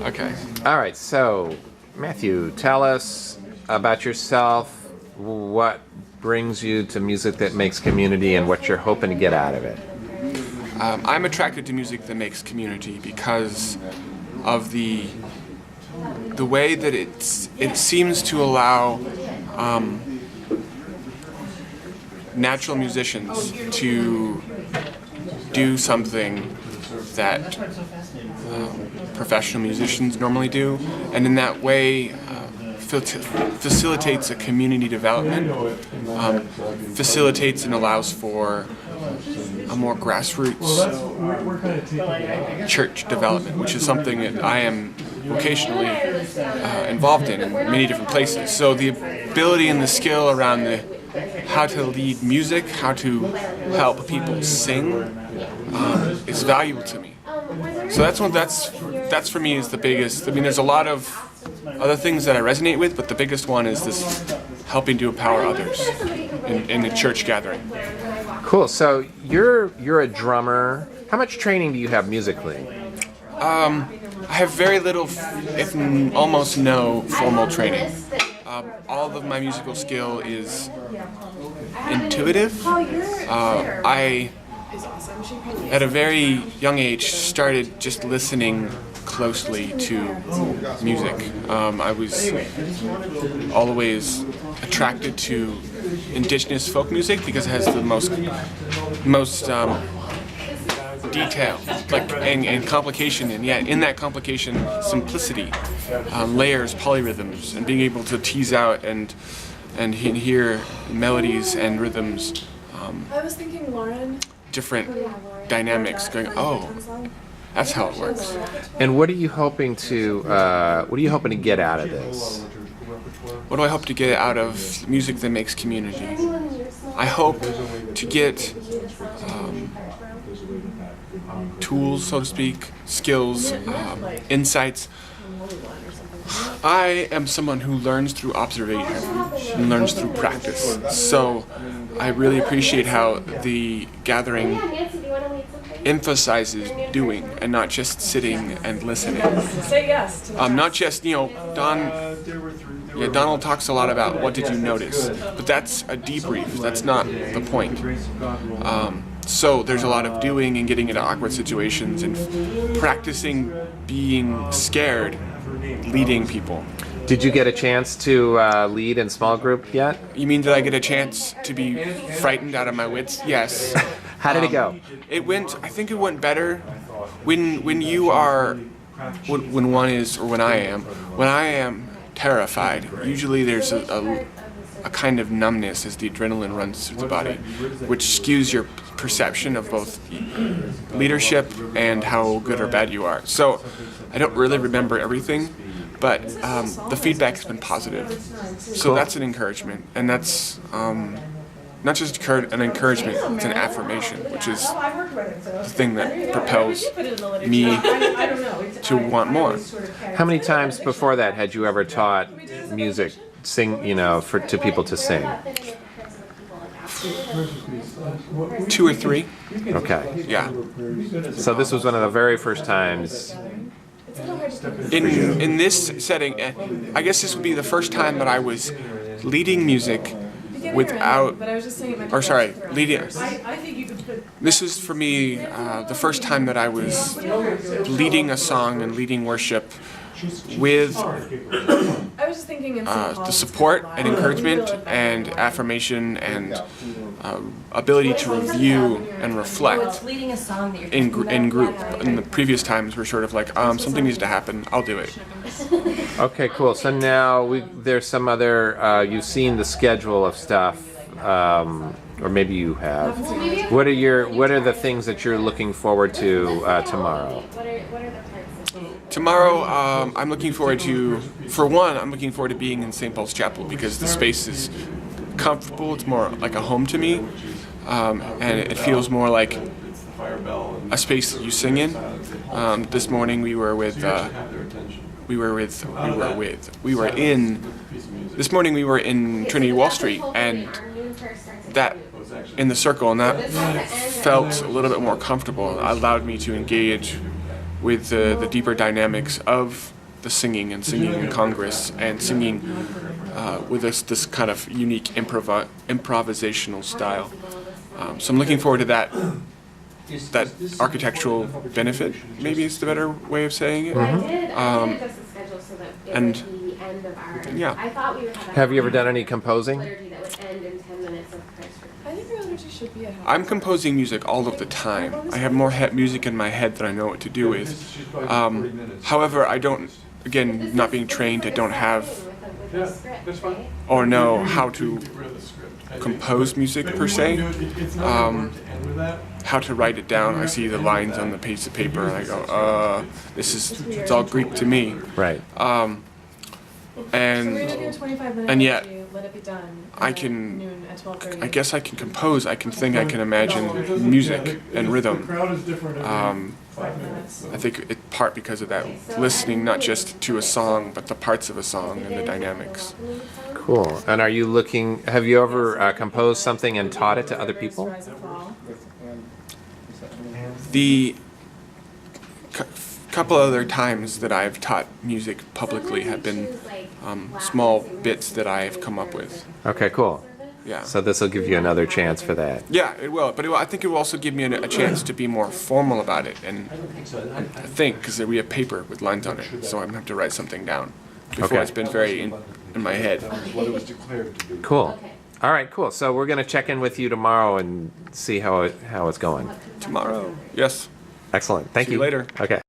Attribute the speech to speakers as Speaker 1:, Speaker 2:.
Speaker 1: Okay.
Speaker 2: All right, so Matthew, tell us about yourself. What brings you to music that makes community, and what you're hoping to get out of it?
Speaker 1: I'm attracted to music that makes community because of the way that it seems to allow natural musicians to do something that professional musicians normally do, and in that way facilitates a community development, facilitates and allows for a more grassroots church development, which is something that I am vocationally involved in many different places. So the ability and the skill around how to lead music, how to help people sing, is valuable to me. So that's for me is the biggest. I mean, there's a lot of other things that I resonate with, but the biggest one is this helping to empower others in a church gathering.
Speaker 2: Cool. So you're a drummer. How much training do you have musically?
Speaker 1: I have very little, if almost no, formal training. All of my musical skill is intuitive. I, at a very young age, started just listening closely to music. I was always attracted to indigenous folk music because it has the most detail, and complication, and yet in that complication, simplicity, layers, polyrhythms, and being able to tease out and hear melodies and rhythms,
Speaker 3: I was thinking Lauren.
Speaker 1: different dynamics. Going, oh, that's how it works.
Speaker 2: And what are you hoping to get out of this?
Speaker 1: What do I hope to get out of music that makes community? I hope to get tools, so to speak, skills, insights. I am someone who learns through observation and learns through practice. So I really appreciate how the gathering emphasizes doing and not just sitting and listening.
Speaker 3: Say yes.
Speaker 1: Not just, Donald talks a lot about what did you notice, but that's a debrief. That's not the point. So there's a lot of doing and getting into awkward situations and practicing being scared, leading people.
Speaker 2: Did you get a chance to lead in small group yet?
Speaker 1: You mean did I get a chance to be frightened out of my wits? Yes.
Speaker 2: How did it go?
Speaker 1: I think it went better when I am terrified. Usually there's a kind of numbness as the adrenaline runs through the body, which skews your perception of both leadership and how good or bad you are. So I don't really remember everything, but the feedback's been positive. So
Speaker 2: Cool.
Speaker 1: That's an encouragement, and that's not just an encouragement, it's an affirmation, which is the thing that propels me to want more.
Speaker 2: How many times before that had you ever taught music, to people to sing?
Speaker 1: 2 or 3.
Speaker 2: Okay.
Speaker 1: Yeah.
Speaker 2: So this was one of the very first times.
Speaker 1: In this setting, I guess this would be the first time that I was leading music without, leading. This was for me the first time that I was leading a song and leading worship with the support and encouragement and affirmation and ability to review and reflect in group. In the previous times, we're sort of like, something needs to happen, I'll do it.
Speaker 2: Okay, cool. So now there's some other. You've seen the schedule of stuff, or maybe you have. What are the things that you're looking forward to tomorrow?
Speaker 1: Tomorrow, I'm looking forward to being in St. Paul's Chapel because the space is comfortable. It's more like a home to me, and it feels more like a space that you sing in. This morning we were in Trinity Wall Street, and that in the circle, and that felt a little bit more comfortable. It allowed me to engage with the deeper dynamics of the singing and singing in Congress and singing with this kind of unique improvisational style. So I'm looking forward to that architectural benefit, maybe is the better way of saying it.
Speaker 4: I did adjust the schedule so that it
Speaker 1: And-
Speaker 4: would be end of our.
Speaker 1: Yeah.
Speaker 4: I thought we would have.
Speaker 2: Have you ever done any composing?
Speaker 4: Liturgy that would end in 10 minutes of Christ.
Speaker 3: I think our liturgy should be a half.
Speaker 1: I'm composing music all of the time. I have more music in my head than I know what to do with. However, I don't, again, not being trained, I don't have
Speaker 4: With the script, right?
Speaker 1: or know how to compose music per se. How to write it down. I see the lines on the piece of paper and I go, it's all Greek to me.
Speaker 2: Right.
Speaker 3: So we're gonna do
Speaker 1: And
Speaker 3: 25 minutes.
Speaker 1: and yet,
Speaker 3: to let it be done.
Speaker 1: I
Speaker 3: and then
Speaker 1: can-
Speaker 3: Noon at 12:30.
Speaker 1: I guess I can compose. I can think. I can imagine music and rhythm.
Speaker 3: 5 minutes.
Speaker 1: I think it part because of that listening, not just to a song, but the parts of a song and the dynamics.
Speaker 2: Cool. And are you looking? Have you ever composed something and taught it to other people?
Speaker 3: Rise and fall.
Speaker 1: The couple other times that I've taught music publicly have been small bits that I've come up with.
Speaker 2: Okay, cool.
Speaker 1: Yeah.
Speaker 2: So this will give you another chance for that.
Speaker 1: Yeah, it will. But I think it will also give me a chance to be more formal about it and think, because we have paper with lines on it, so I'm going to have to write something down. Before
Speaker 2: Okay.
Speaker 1: it's been very in my head.
Speaker 2: Cool. All right, cool. So we're gonna check in with you tomorrow and see how it's going.
Speaker 1: Tomorrow. Yes.
Speaker 2: Excellent. Thank
Speaker 1: See you later.
Speaker 2: Okay.